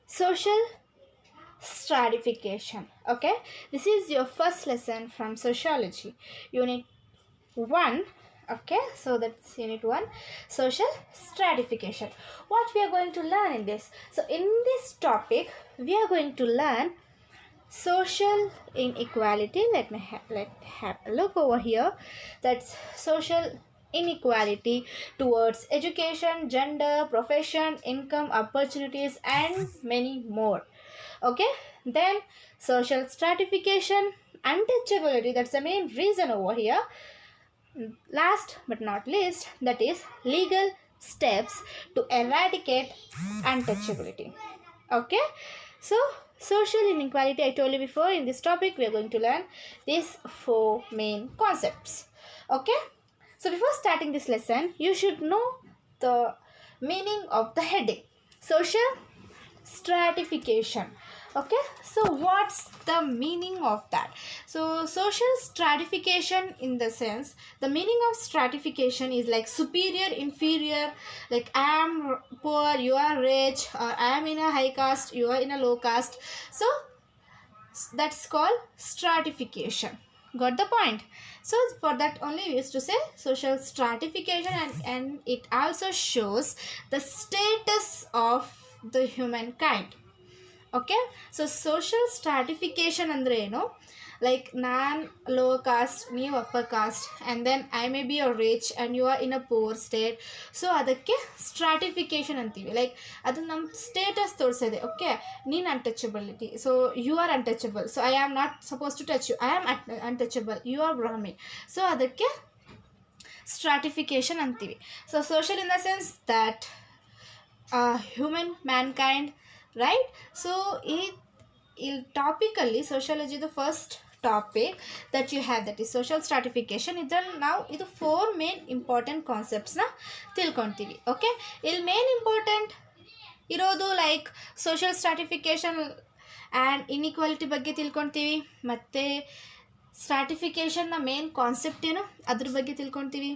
Social stratification. Okay, this is your first lesson from sociology, unit 1. Okay, so that's unit 1, social stratification. What we are going to learn in this? So in this topic we are going to learn social inequality. Let have a look over here. That's social inequality towards education, gender, profession, income, opportunities, and many more. Okay, then social stratification, untouchability. That's the main reason over here. Last but not least, that is legal steps to eradicate untouchability. Okay, so social inequality, I told you before, in this topic we are going to learn these four main concepts. Okay, so before starting this lesson you should know the meaning of the heading, social stratification. Okay, so what's the meaning of that? So social stratification, in the sense, the meaning of stratification is like superior, inferior, like I am poor, you are rich, or I am in a high caste, you are in a low caste. So that's called stratification. Got the point? So for that only we used to say social stratification, and it also shows the status of the humankind. Okay, so social stratification andre ಏನು, like ನಾನು low caste, ನೀವು upper caste, and then I may be a rich and you are in a poor state. So ಅದಕ್ಕೆ stratification ಅಂತೀವಿ. Like ಅದು ನಮ್ಮ status ತೋರಿಸಿದೆ. Okay, ನೀನು untouchability, so you are untouchable, so I am not suppose to touch you, I am untouchable, you are Brahmin. So ಅದಕ್ಕೆ stratification ಅಂತೀವಿ. So social in the sense that human mankind, right? So topically sociology, the first topic that you have, that is social stratification. ಇದ್ರಲ್ಲಿ ನಾವು ಇದು 4 main important ಕಾನ್ಸೆಪ್ಟ್ಸ್ನ ತಿಳ್ಕೊತೀವಿ. Okay, ಇಲ್ಲಿ main important ಇರೋದು like social stratification and inequality ಬಗ್ಗೆ ತಿಳ್ಕೊತೀವಿ. ಮತ್ತು ಸ್ಟ್ರಾಟಿಫಿಕೇಶನ್ನ main concept ಏನು ಅದ್ರ ಬಗ್ಗೆ ತಿಳ್ಕೊತೀವಿ.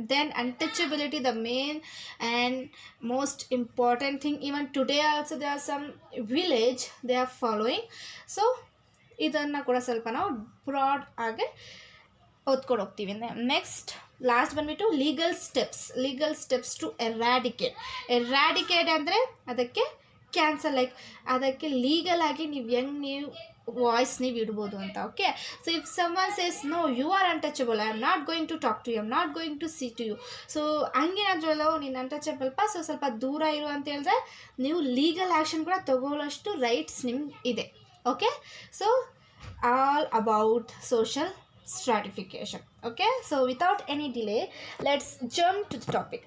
Then untouchability, the main and most important thing. Even today also there are some village they are following. So ಇದನ್ನು ಕೂಡ ಸ್ವಲ್ಪ ನಾವು ಬ್ರಾಡ್ ಆಗಿ ಓದ್ಕೊಂಡು ಹೋಗ್ತೀವಿ. ನೆಕ್ಸ್ಟ್ ಲಾಸ್ಟ್ ಬಂದ್ಬಿಟ್ಟು ಲೀಗಲ್ ಸ್ಟೆಪ್ಸ್ ಟು ಎರಾಡಿಕೇಟ್ ಅಂದರೆ ಅದಕ್ಕೆ ಕ್ಯಾನ್ಸಲ್, ಲೈಕ್ ಅದಕ್ಕೆ ಲೀಗಲ್ ಆಗಿ ನೀವು ನೀವು ವಾಯ್ಸ್ ನೀವು ಇಡ್ಬೋದು ಅಂತ. Okay, so if someone says no you are untouchable, I am not going to talk to you, I am not going to see to you, so ಹಂಗೇನಾದ್ರಲ್ಲ ನೀನು ಅನ್ಟಚಬಲ್ಪ, ಸೊ ಸ್ವಲ್ಪ ದೂರ ಇರು ಅಂತ ಹೇಳಿದ್ರೆ ನೀವು ಲೀಗಲ್ ಆ್ಯಕ್ಷನ್ ಕೂಡ ತಗೊಳ್ಳೋಷ್ಟು ರೈಟ್ಸ್ ನಿಮ್ಗೆ ಇದೆ. Okay, so all about social stratification. Okay, so without any delay let's jump to the topic.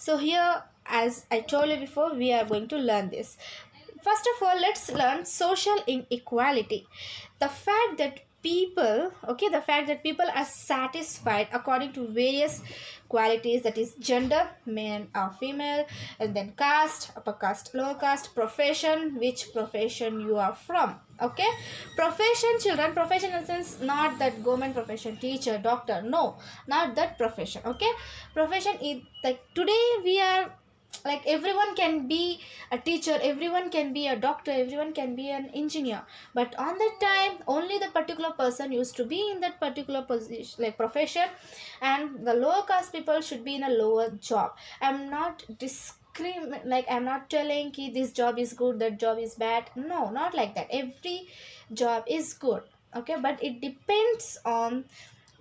So here, as I told you before, we are going to learn this. First of all, let's learn social inequality. The fact that people are satisfied according to various qualities, that is gender, male or female, and then caste, upper caste, lower caste, profession, which profession you are from. Okay, profession, children, profession in the sense not that government profession, teacher, doctor, no, not that profession. Okay, profession is like today we are like everyone can be a teacher, everyone can be a doctor, everyone can be an engineer, but on that time only the particular person used to be in that particular position, like profession, and the lower caste people should be in a lower job. I'm not like I'm not telling ki this job is good, that job is bad, no, not like that. Every job is good. Okay, but it depends on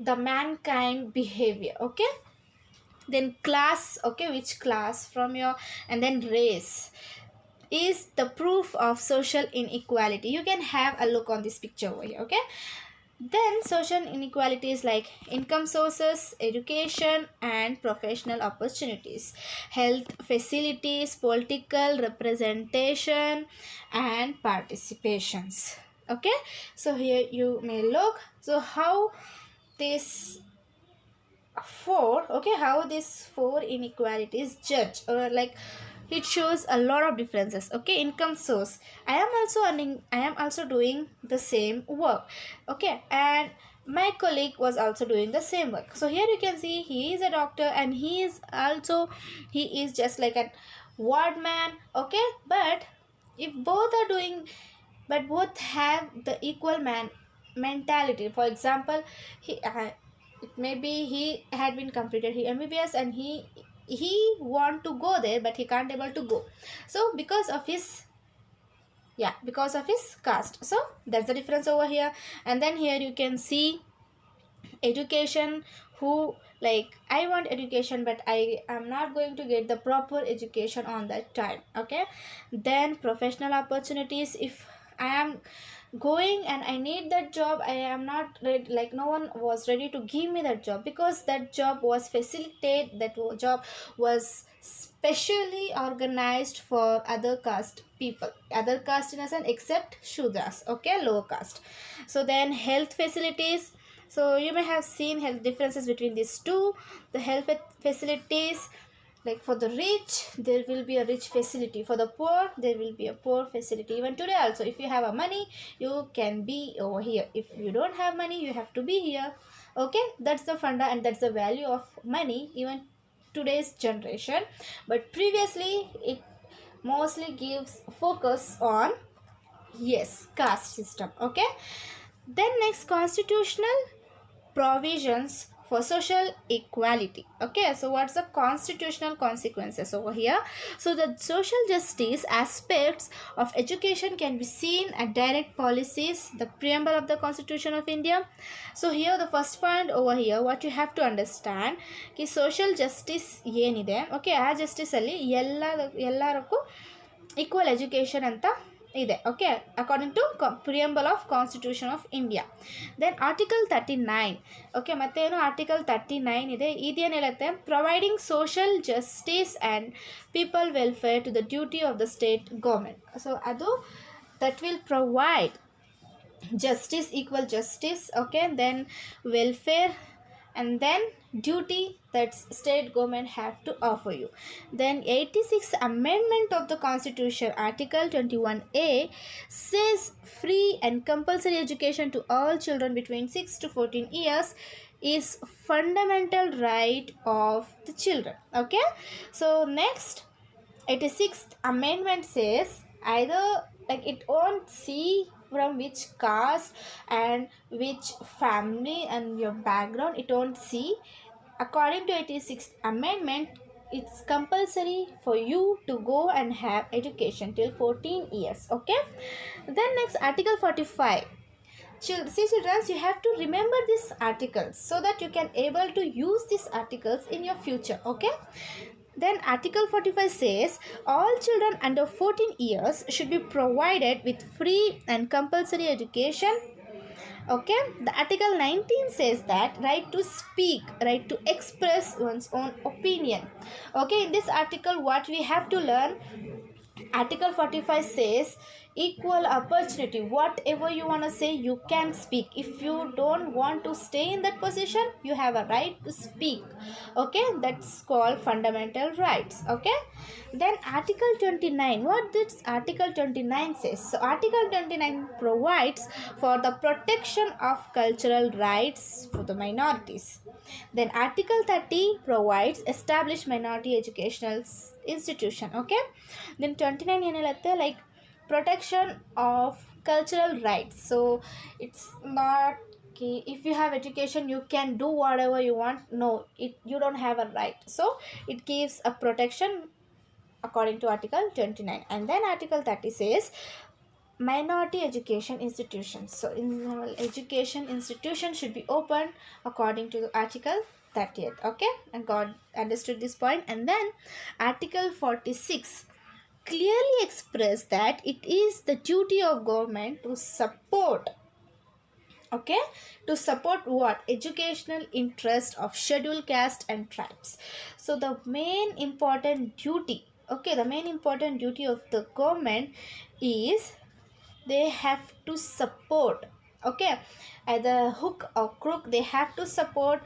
the mankind behavior. Okay, then class, okay, which class from your, and then race is the proof of social inequality. You can have a look on this picture over here. Okay, then social inequalities like income sources, education and professional opportunities, health facilities, political representation and participations. Okay, so here you may look, so how this how these 4 inequalities judge, or like it shows a lot of differences. Okay, income source, I am also earning, I am also doing the same work. Okay, and my colleague was also doing the same work. So here you can see he is a doctor and he is just like a ward man. Okay, but if both are doing, but both have the equal mentality. For example, he it may be he had been completed he MBBS, and he want to go there, but he can't able to go, so because of his, yeah, because of his caste. So that's the difference over here. And then here you can see education, who, like, I want education, but I am not going to get the proper education on that time. Okay, then professional opportunities, if I am going and I need that job, I am not ready, like no one was ready to give me that job, because that job was facilitated, job was specially organized for other caste people, other caste in a sense, except shudras, okay, lower caste. So then health facilities, so you may have seen health differences between these two. The health facilities, like for the rich there will be a rich facility, for the poor there will be a poor facility. Even today also, if you have a money, you can be over here. If you don't have money, you have to be here. Okay, that's the funda, and that's the value of money even today's generation. But previously it mostly gives focus on, yes, caste system. Okay, then next, constitutional provisions for social equality. Okay, so what's the constitutional consequences over here? So the social justice aspects of education can be seen at direct policies, the preamble of the Constitution of India. So here the first point over here, what you have to understand ki social justice ಏನಿದೆ, okay, ಆ justice ಅಲ್ಲಿ ಎಲ್ಲರಕ್ಕೂ equal education ಅಂತ ಇದೆ. Okay, according to preamble of constitution of India. Then article 39. Okay, ಮತ್ತೇನು article 39 ಇದೆ, ಇದೇನು ಹೇಳುತ್ತೆ, providing social justice and people welfare to the duty of the state government. So ಅದು that will provide justice, equal justice, okay, then welfare, and then duty that state government have to offer you. Then 86th amendment of the constitution, article 21A, says free and compulsory education to all children between 6 to 14 years is fundamental right of the children. Okay, so next, 86th amendment says, either, like, it won't see from which caste and which family and your background, it won't see. According to 86th amendment, it's compulsory for you to go and have education till 14 years. Okay, then next, article 45. See children, you have to remember these articles so that you can able to use these articles in your future. Okay, then article 45 says all children under 14 years should be provided with free and compulsory education. Okay, the article 19 says that right to speak, right to express one's own opinion. Okay, in this article what we have to learn, article 45 says equal opportunity. Whatever you want to say, you can speak. If you don't want to stay in that position, you have a right to speak. Okay, that's called fundamental rights. Okay, then article 29, what this article 29 says? So article 29 provides for the protection of cultural rights for the minorities. Then article 30 provides established minority educational institution. Okay, then 29 ಏನು ಹೇಳುತ್ತೆ, like protection of cultural rights. So it's not okay, if you have education you can do whatever you want. No, you don't have a right. So it gives a protection according to article 29. And then article 30 says minority education institutions. So in education institution should be open according to the article 30th. Okay, and God understood this point. And then article 46 clearly express that it is the duty of government to support, okay, to support what, educational interest of scheduled caste and tribes. So the main important duty, okay, the main important duty of the government is they have to support, okay, either hook or crook, they have to support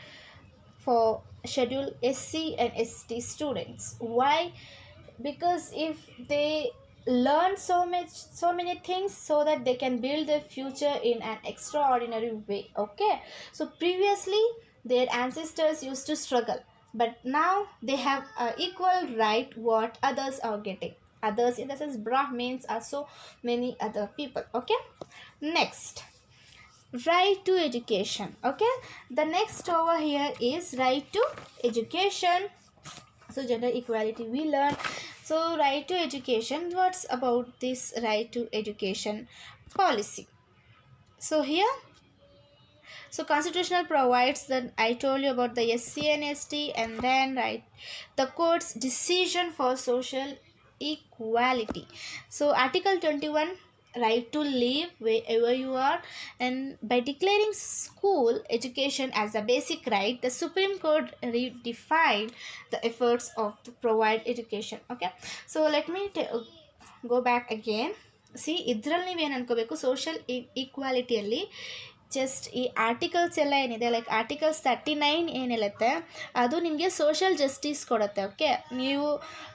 for scheduled SC and ST students. Why? Because if they learn so many things, so that they can build their future in an extraordinary way. Okay, so previously their ancestors used to struggle, but now they have equal right what others are getting. others in the sense Brahmins are so many other people. Okay, next, right to education. Okay, the next over here is right to education. So gender equality we learn. So right to education, what's about this right to education policy? So here, so constitutional provides that I told you about the SC and ST, and then right, the court's decision for social equality. So Article 21, right to live wherever you are, and by declaring school education as a basic right, the Supreme Court redefined the efforts of to provide education. Okay, so let me go back again. See ಇದ್ರಲ್ಲಿ ನೀವೇನು ಅನ್ಕೋಬೇಕು, social ಈಕ್ವಾಲಿಟಿಯಲ್ಲಿ just ಈ articles ಎಲ್ಲ ಏನಿದೆ, like articles 39 ಏನು ಹೇಳುತ್ತೆ ಅದು ನಿಮಗೆ ಸೋಷಲ್ ಜಸ್ಟಿಸ್ ಕೊಡುತ್ತೆ. ಓಕೆ, ನೀವು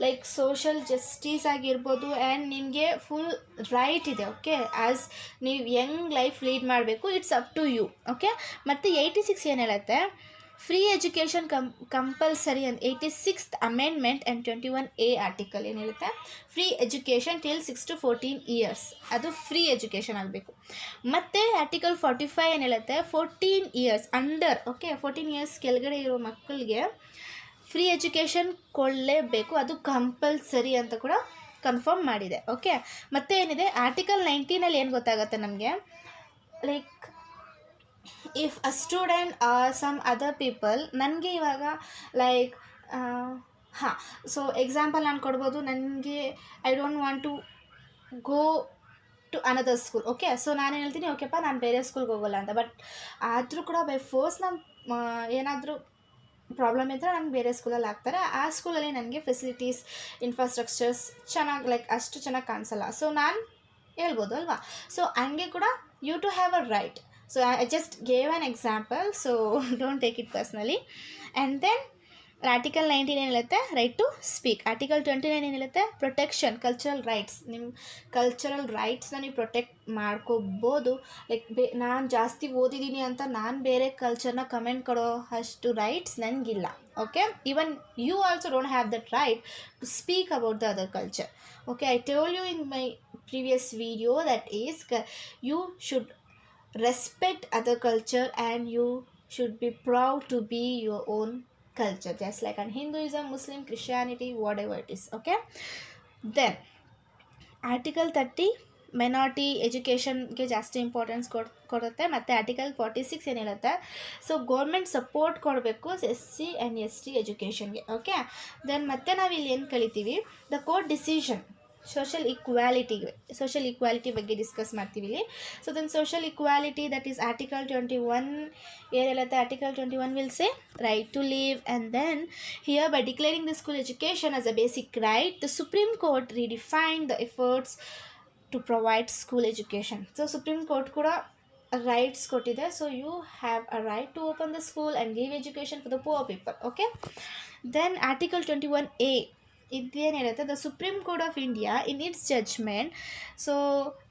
ಲೈಕ್ ಸೋಷಲ್ ಜಸ್ಟಿಸ್ ಆಗಿರ್ಬೋದು ಆ್ಯಂಡ್ ನಿಮಗೆ ಫುಲ್ ರೈಟ್ ಇದೆ. ಓಕೆ, ಆ್ಯಸ್ ನೀವು ಯಂಗ್ ಲೈಫ್ ಲೀಡ್ ಮಾಡಬೇಕು, it's up to you. Okay, ಮತ್ತು 86 ಏನು ಹೇಳುತ್ತೆ, ಫ್ರೀ ಎಜುಕೇಷನ್ ಕಂಪಲ್ಸರಿ ಅಂತ 86th amendment and 21A article ಏನು ಹೇಳುತ್ತೆ, free education till 6 to 14 years ಅದು ಫ್ರೀ ಎಜುಕೇಷನ್ ಆಗಬೇಕು. ಮತ್ತು ಆರ್ಟಿಕಲ್ 45 ಏನು ಹೇಳುತ್ತೆ, 14 years ಅಂಡರ್, ಓಕೆ 14 years ಕೆಳಗಡೆ ಇರೋ ಮಕ್ಕಳಿಗೆ ಫ್ರೀ ಎಜುಕೇಷನ್ ಕೊಡಲೇಬೇಕು, ಅದು ಕಂಪಲ್ಸರಿ ಅಂತ ಕೂಡ ಕನ್ಫರ್ಮ್ ಮಾಡಿದೆ. ಓಕೆ, ಮತ್ತು ಏನಿದೆ ಆರ್ಟಿಕಲ್ 19 ಏನು ಗೊತ್ತಾಗುತ್ತೆ ನಮಗೆ, like if a student some other people, ನನಗೆ ಇವಾಗ ಲೈಕ್ ಹಾಂ, ಸೊ ಎಕ್ಸಾಂಪಲ್ ನಾನು ಕೊಡ್ಬೋದು, ನನಗೆ I don't want to go to another school. Okay, so ನಾನೇನು ಹೇಳ್ತೀನಿ, ಓಕೆಪ್ಪ ನಾನು ಬೇರೆ ಸ್ಕೂಲ್ಗೆ ಹೋಗೋಲ್ಲ ಅಂತ. ಬಟ್ ಆದರೂ ಕೂಡ ಬೈ ಫೋರ್ಸ್ ನಾನು ಏನಾದರೂ ಪ್ರಾಬ್ಲಮ್ ಇದ್ದರೆ ನನಗೆ ಬೇರೆ ಸ್ಕೂಲಲ್ಲಿ ಹಾಕ್ತಾರೆ. ಆ ಸ್ಕೂಲಲ್ಲಿ ನನಗೆ ಫೆಸಿಲಿಟೀಸ್ ಇನ್ಫ್ರಾಸ್ಟ್ರಕ್ಚರ್ಸ್ ಚೆನ್ನಾಗಿ ಲೈಕ್ ಅಷ್ಟು ಚೆನ್ನಾಗಿ ಕಾಣಿಸಲ್ಲ. ಸೊ ನಾನು ಹೇಳ್ಬೋದು ಅಲ್ವಾ. ಸೊ ಹಂಗೆ ಕೂಡ you to have a right. So I just gave an example, so don't take it personally. And then article 19 ಏನು ಹೇಳುತ್ತೆ, ರೈಟ್ ಟು ಸ್ಪೀಕ್. ಆರ್ಟಿಕಲ್ 29 ಏನು ಹೇಳುತ್ತೆ, ಪ್ರೊಟೆಕ್ಷನ್ ಕಲ್ಚರಲ್ ರೈಟ್ಸ್. ನಿಮ್ಮ ಕಲ್ಚರಲ್ ರೈಟ್ಸ್ನ ನೀವು ಪ್ರೊಟೆಕ್ಟ್ ಮಾಡ್ಕೋಬೋದು. ಲೈಕ್ ನಾನು ಜಾಸ್ತಿ ಓದಿದ್ದೀನಿ ಅಂತ ನಾನು ಬೇರೆ ಕಲ್ಚರ್ನ ಕಮೆಂಟ್ ಕೊಡೋ ಅಷ್ಟು ರೈಟ್ಸ್ ನನಗಿಲ್ಲ. Okay, even you also don't have that right to speak about the other culture. Okay, I told you in my previous video that is you should respect other culture and you should be proud to be your own culture, just like in Hinduism, Muslim, Christianity, whatever it is. Okay, then article 30 minority ಎಜುಕೇಷನ್ಗೆ ಜಾಸ್ತಿ importance ಕೊಡುತ್ತೆ. ಮತ್ತು article 46 ಏನು ಹೇಳುತ್ತೆ, so government support ಕೊಡಬೇಕು SC and ST ಎಜುಕೇಷನ್ಗೆ. Okay, then ಮತ್ತೆ ನಾವು ಇಲ್ಲಿ ಏನು ಕಲಿತೀವಿ, the court decision social equality ಬಗ್ಗೆ ಡಿಸ್ಕಸ್ ಮಾಡ್ತೀವಿ ಇಲ್ಲಿ. So then social equality that is article 21 ಏನು ಹೇಳುತ್ತೆ, article 21 will say right to live, and then here by declaring the school education as a basic right, the Supreme court ರಿಡಿಫೈನ್ಡ್ the efforts to provide school education. So Supreme Court ಕೂಡ rights ಕೊಟ್ಟಿದೆ. So you have a right to open the school and give education for the poor people. Okay, then article 21A ಇದೇನು ಹೇಳುತ್ತೆ, the Supreme Court of India in its judgment, so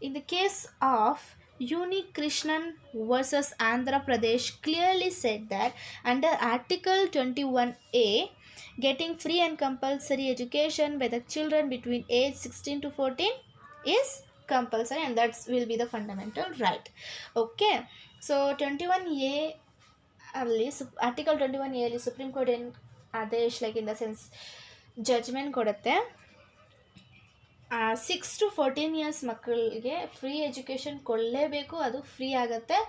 in the case of Unnikrishnan versus Andhra Pradesh clearly said that under Article 21A, getting free and compulsory education by the children between age 16 to 14 is compulsory and that will be the fundamental right. Okay, so 21A ಅಲ್ಲಿ article 21A ಅಲ್ಲಿ supreme Court ಏನು ಆದೇಶ, like in the sense judgment ಕೊಡುತ್ತೆ, 6 to 14 years ಮಕ್ಕಳಿಗೆ free education ಕೊಡಲೇಬೇಕು, ಅದು free ಆಗುತ್ತೆ.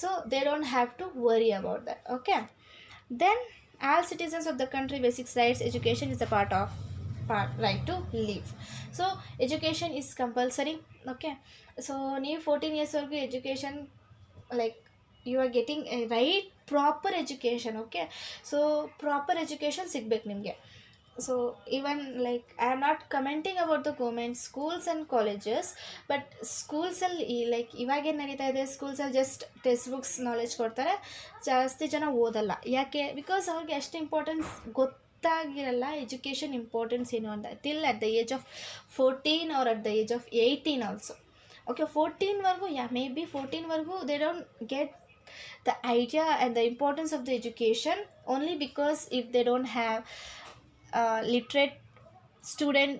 So they don't have to worry about that. Okay, then all citizens of the country basics rights education is a part right to live. So education is compulsory. Okay, so ನೀವು 14 yearsವರೆಗೂ education like you are getting a right proper education. Okay, so proper education ಸಿಗಬೇಕು ನಿಮಗೆ. So even like I am not commenting about the government schools and colleges, but ಸ್ಕೂಲ್ಸಲ್ಲಿ like ಇವಾಗೇನು ನಡೀತಾ ಇದೆ, ಸ್ಕೂಲ್ಸಲ್ಲಿ just text books knowledge ಕೊಡ್ತಾರೆ, ಜಾಸ್ತಿ ಜನ ಓದಲ್ಲ. ಯಾಕೆ, ಬಿಕಾಸ್ ಅವ್ರಿಗೆ ಅಷ್ಟು ಇಂಪಾರ್ಟೆನ್ಸ್ ಗೊತ್ತಾಗಿರಲ್ಲ ಎಜುಕೇಷನ್ ಇಂಪಾರ್ಟೆನ್ಸ್ ಏನು ಅಂತ, till at the age of 14 or at the age of 18 also. Okay, 14ವರೆಗೂ ಮೇ ಬಿ 14ವರೆಗೂ they don't get the idea and the importance of the education, only because if they don't have literate student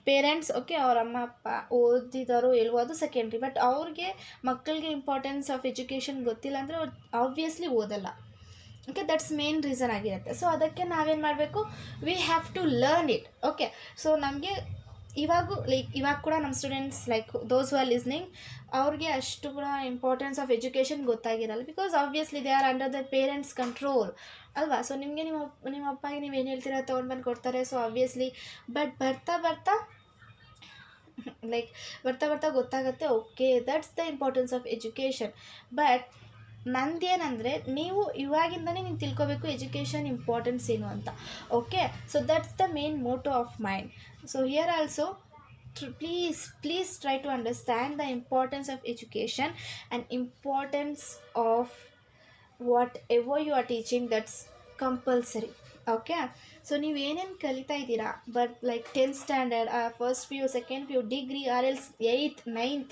parents okay ಅವ್ರ ಅಮ್ಮ ಅಪ್ಪ ಓದಿದಾರೋ ಇಲ್ವೋ ಅದು secondary, but ಅವ್ರಿಗೆ ಮಕ್ಕಳಿಗೆ importance of education ಗೊತ್ತಿಲ್ಲ ಅಂದರೆ ಅವ್ರು ಆಬ್ವಿಯಸ್ಲಿ ಓದಲ್ಲ. ಓಕೆ, ದಟ್ಸ್ ಮೇನ್ ರೀಸನ್ ಆಗಿರುತ್ತೆ. ಸೊ ಅದಕ್ಕೆ ನಾವೇನು ಮಾಡಬೇಕು, we have to learn it. Okay, so ನಮಗೆ ಇವಾಗ ಕೂಡ ನಮ್ಮ ಸ್ಟೂಡೆಂಟ್ಸ್ ಲೈಕ್ ದೋಸ್ ಹು ಆರ್ ಲಿಸ್ನಿಂಗ್, ಅವ್ರಿಗೆ ಅಷ್ಟು ಕೂಡ ಇಂಪಾರ್ಟೆನ್ಸ್ ಆಫ್ ಎಜುಕೇಷನ್ ಗೊತ್ತಾಗಿರಲ್ಲ, because obviously they are under the parents control ಅಲ್ವಾ. ಸೊ ನಿಮಗೆ ನಿಮ್ಮ ಅಪ್ಪಗೆ ನೀವು ಏನು ಹೇಳ್ತೀರಾ ತೊಗೊಂಡ್ಬಂದು ಕೊಡ್ತಾರೆ. ಸೊ ಆಬ್ವಿಯಸ್ಲಿ ಬಟ್ ಬರ್ತಾ ಬರ್ತಾ ಗೊತ್ತಾಗುತ್ತೆ, okay that's the importance of education. But ನಂದೇನಂದರೆ, ನೀವು ಇವಾಗಿಂದನೇ ನೀವು ತಿಳ್ಕೊಬೇಕು ಎಜುಕೇಷನ್ ಇಂಪಾರ್ಟೆನ್ಸ್ ಏನು ಅಂತ. Okay, so that's the main motto of mind. So here also please try to understand the importance of education and importance of whatever you are teaching, that's compulsory. Okay, so ನೀವು ಏನೇನು ಕಲಿತಾ ಇದ್ದೀರಾ, but like 10th standard, first P U, second P U, degree, or else 8th 9th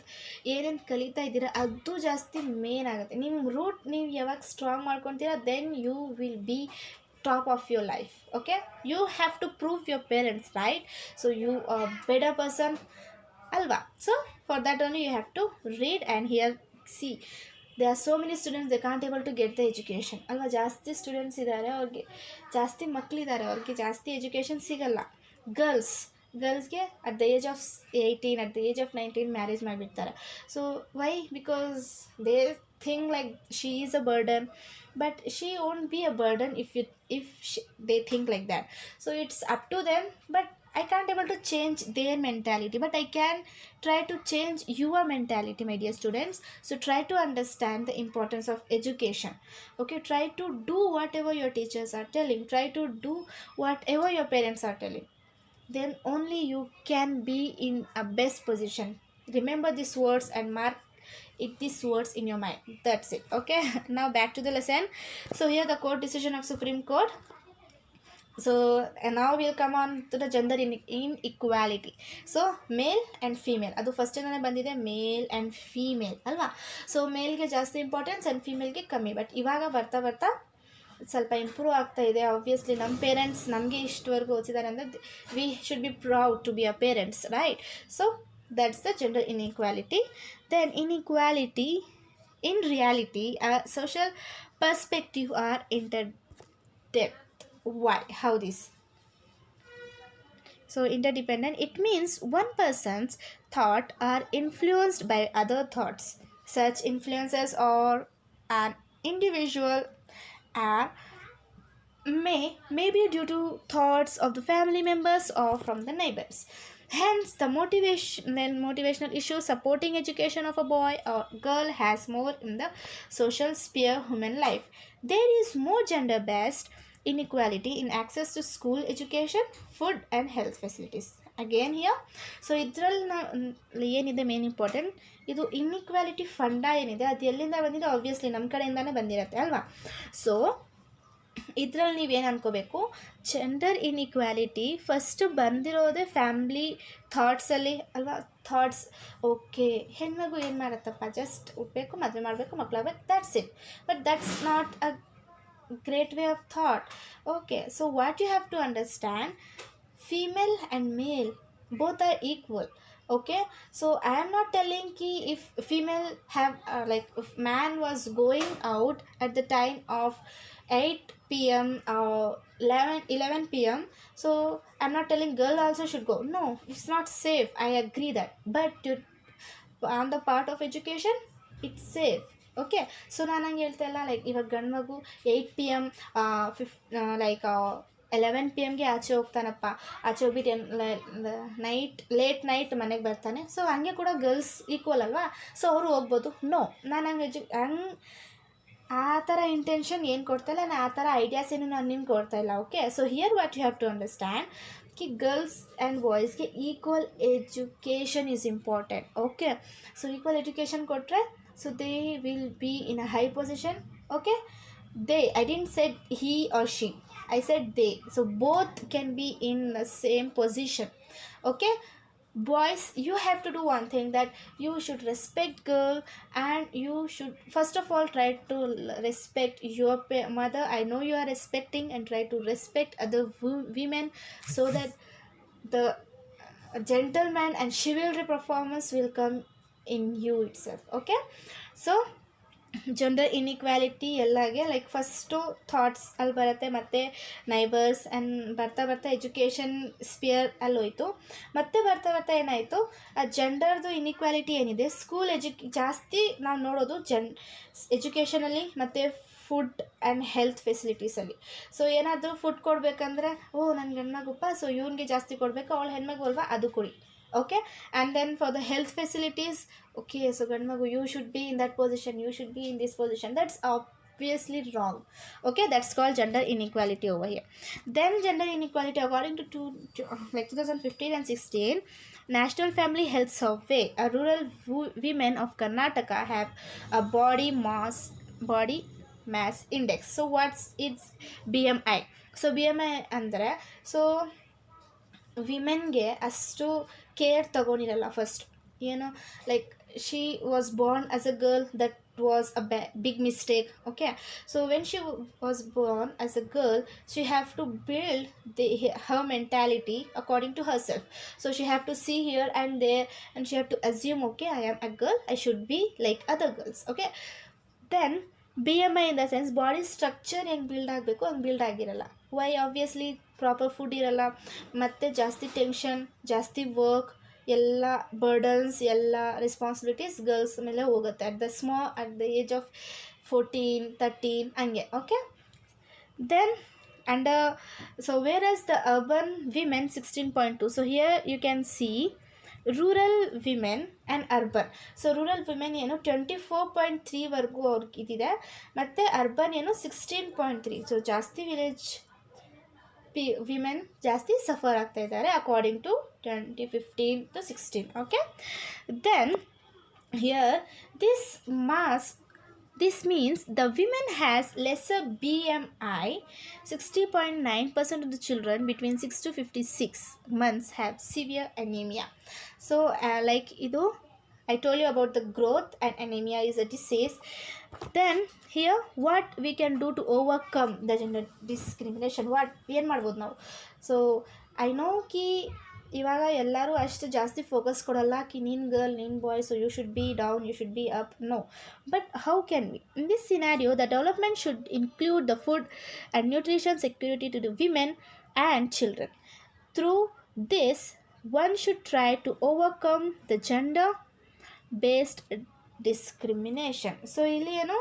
ಏನೇನು ಕಲಿತಾ ಇದ್ದೀರಾ ಅದು ಜಾಸ್ತಿ main ಆಗುತ್ತೆ. ನಿಮ್ಮ ರೂಟ್ ನೀವು ಯಾವಾಗ ಸ್ಟ್ರಾಂಗ್ ಮಾಡ್ಕೊತೀರಾ, then you will be top of your life. Okay, you have to prove your parents, right? So you are better person alva. So for that only you have to read and here see there are so many students, they can't able to get the education alva. ಜಾಸ್ತಿ students ಇದ್ದಾರೆ, ಅವ್ರಿಗೆ ಜಾಸ್ತಿ ಮಕ್ಕಳಿದ್ದಾರೆ, ಅವ್ರಿಗೆ ಜಾಸ್ತಿ ಎಜುಕೇಷನ್ ಸಿಗಲ್ಲ. ಗರ್ಲ್ಸ್ಗೆ at the age of 18 at the age of 19 marriage ಮಾಡಿಬಿಡ್ತಾರೆ. So why? Because they think like she is a burden, but she won't be a burden they think like that. So it's up to them, but I can't able to change their mentality, but I can try to change your mentality, my dear students. So try to understand the importance of education. Okay, try to do whatever your teachers are telling, try to do whatever your parents are telling, then only you can be in a best position. Remember these words and mark these words in your mind. That's it. Okay, now back to the lesson. So here the court decision of Supreme Court. So and now we'll come on to the gender inequality. So male and female, ಅದು first ಇಂದಾನೆ ಬಂದಿದೆ, male and female ಅಲ್ವಾ. So ಮೇಲ್ಗೆ ಜಾಸ್ತಿ importance and ಫೀಮೇಲ್ಗೆ ಕಮ್ಮಿ. But ಇವಾಗ ಬರ್ತಾ ಸ್ವಲ್ಪ improve ಆಗ್ತಾ ಇದೆ. ಆಬ್ವಿಯಸ್ಲಿ ನಮ್ಮ ಪೇರೆಂಟ್ಸ್ ನಮಗೆ ಇಷ್ಟವರೆಗೂ ಓದಿಸಿದ್ದಾರೆ ಅಂದರೆ we should be proud to be a parents, right? So that's the gender inequality. Then inequality in reality, social perspective are interdepth. Why? How this? So interdependent, it means one person's thought are influenced by other thoughts. Such influences or an individual are may be due to thoughts of the family members or from the neighbors. Hence, the motivational issue supporting education of a boy or girl has more in the social sphere human life. There is more gender-based inequality in access to school education, food and health facilities. Again here, so ಇದರಲ್ಲಿ ಏನಿದೆ main important, ಇದು inequality fund ಏನಿದೆ ಅದು ಎಲ್ಲಿಂದ ಬಂದಿದೆ? Obviously ನಮ್ಮ ಕಡೆಯಿಂದನೇ ಬಂದಿರುತ್ತೆ ಅಲ್ವಾ. ಸೊ ಇದರಲ್ಲಿ ನೀವೇನು ಅನ್ಕೋಬೇಕು, ಜೆಂಡರ್ ಇನ್ಇಕ್ವಾಲಿಟಿ ಫಸ್ಟು ಬಂದಿರೋದೇ ಫ್ಯಾಮ್ಲಿ ಥಾಟ್ಸಲ್ಲಿ ಅಲ್ವಾ. ಥಾಟ್ಸ್, ಓಕೆ ಹೆಣ್ಮಗು ಏನು ಮಾಡತ್ತಪ್ಪ, ಜಸ್ಟ್ ಹುಟ್ಟಬೇಕು, ಮದುವೆ ಮಾಡಬೇಕು, ಮಕ್ಕಳಾಗಬೇಕು, that's it. But that's not a great way of thought. Okay, so what you have to understand, female and male both are equal. Okay, so I am not telling ki if female have like if man was going out at the time of 8 p.m. or 11 p.m. so I'm not telling girl also should go. No, it's not safe, I agree that, but on the part of education it's safe. Okay, so ನಾನು ಹಂಗೆ ಹೇಳ್ತಾ ಇಲ್ಲ, like ಇವಾಗ ಗಂಡು ಮಗು 8 p.m. Like 11 p.m.ಗೆ ಆಚೆ ಹೋಗ್ತಾನಪ್ಪ, ಆಚೆ ಹೋಗ್ಬಿಟ್ಟು ಲೇಟ್ ನೈಟ್ ಮನೆಗೆ ಬರ್ತಾನೆ. ಸೊ ಹಂಗೆ ಕೂಡ ಗರ್ಲ್ಸ್ ಈಕ್ವಲ್ ಅಲ್ವಾ, ಸೊ ಅವರು ಹೋಗ್ಬೋದು. ನೋ, ನಾನು ಹಂಗೆ ಆ ಥರ ಇಂಟೆನ್ಷನ್ ಏನು ಕೊಡ್ತಾಯಿಲ್ಲ, ನಾನು ಆ ಥರ ಐಡಿಯಾಸ್ ಏನು ನಾನು ನಿಮ್ಗೆ ಕೊಡ್ತಾಯಿಲ್ಲ. Okay, so here what you have to understand ಕಿ ಗರ್ಲ್ಸ್ ಆ್ಯಂಡ್ ಬಾಯ್ಸ್ಗೆ equal education is important. Okay, so equal education ಕೊಟ್ಟರೆ so they will be in a high position. Okay, I didn't say he or she, I said they. So both can be in the same position. Okay, boys, you have to do one thing, that you should respect girl, and you should first of all try to respect your mother. I know you are respecting, and try to respect other women, so that the gentleman and chivalry performance will come in you itself. Okay, so gender inequality ಎಲ್ಲಾಗೆ like first thoughts ಅಲ್ಲಿ ಬರುತ್ತೆ, ಮತ್ತು neighbours and ಬರ್ತಾ ಬರ್ತಾ education spear ಅಲ್ಲಿ ಹೋಯ್ತು. ಮತ್ತೆ ಬರ್ತಾ ಬರ್ತಾ ಏನಾಯಿತು, ಆ ಜೆಂಡರ್ದು ಇನ್ಇಕ್ವಾಲಿಟಿ ಏನಿದೆ ಸ್ಕೂಲ್ ಜಾಸ್ತಿ ನಾವು ನೋಡೋದು ಎಜುಕೇಷನಲ್ಲಿ ಮತ್ತು ಫುಡ್ ಆ್ಯಂಡ್ ಹೆಲ್ತ್ ಫೆಸಿಲಿಟೀಸಲ್ಲಿ. ಸೊ ಏನಾದರೂ ಫುಡ್ ಕೊಡಬೇಕಂದ್ರೆ, ಓ ನನ್ನ ಗಂಡ್ಮಗುಪ್ಪ, ಸೊ ಇವನಿಗೆ ಜಾಸ್ತಿ ಕೊಡಬೇಕು, ಅವಳು ಹೆಣ್ಮಗು ಅಲ್ವಾ, ಅದು ಕೊಡಿ. Okay, and then for the health facilities, okay, so ganmagu, you should be in that position, you should be in this position. That's obviously wrong. Okay, that's called gender inequality over here. Then gender inequality according to like 2015 and 16 National Family Health Survey, a rural women of Karnataka have a body mass index. So what's its BMI? So BMI andre, so ವಿಮೆನ್ಗೆ ಅಷ್ಟು care ತಗೊಂಡಿರಲ್ಲ first. ಏನು, like she was Born as a girl, that was a big mistake. Okay, so when she was born as a girl, she have to build her mentality according to herself. So she have to see here and there, and she have to assume, okay, I am a girl, I should be like other girls. Okay, then BMI in the sense body structure ಹೆಂಗೆ build ಆಗಬೇಕು ಹಂಗೆ build ಆಗಿರಲ್ಲ. Y? Obviously proper food ಇರಲ್ಲ, ಮತ್ತು ಜಾಸ್ತಿ tension, ಜಾಸ್ತಿ work, ಎಲ್ಲ burdens, ಎಲ್ಲ ರೆಸ್ಪಾನ್ಸಿಬಿಲಿಟೀಸ್ ಗರ್ಲ್ಸ್ ಮೇಲೆ ಹೋಗುತ್ತೆ ಅಟ್ ದ ಏಜ್ ಆಫ್ 14, 13 ಹಂಗೆ. Okay, then and so whereas the urban women 16.2, so here you can see rural women and urban. So rural women ಏನು 24.3ವರೆಗೂ ಅವ್ರಿಗೆ ಇದಿದೆ, ಮತ್ತು ಅರ್ಬನ್ ಏನು 16.3. ಸೊ ಜಾಸ್ತಿ ವಿಲೇಜ್ ವಿಮೆನ್ ಜಾಸ್ತಿ ಸಫರ್ ಆಗ್ತಾ ಇದ್ದಾರೆ according to 2015 to 16. Okay, then here this means the women has lesser BMI. 60.9% of the children between 6 to 56 months have severe anemia. So like idu I told you about the growth, and anemia is a disease. Then here what we can do to overcome the gender discrimination, what ಏನು ಮಾಡ್ಬೋದು ನಾವು? So I know ಕಿ ಇವಾಗ ಎಲ್ಲರೂ ಅಷ್ಟು ಜಾಸ್ತಿ focus ಕೊಡಲ್ಲ ಕಿ ನೀನು girl, ನೀನು boy, so you should be down, you should be up. No, but how can we? In this scenario the development should include the food and nutrition security to the women and children. Through this one should try to overcome the gender based discrimination. So ಇಲ್ಲಿ ಏನು,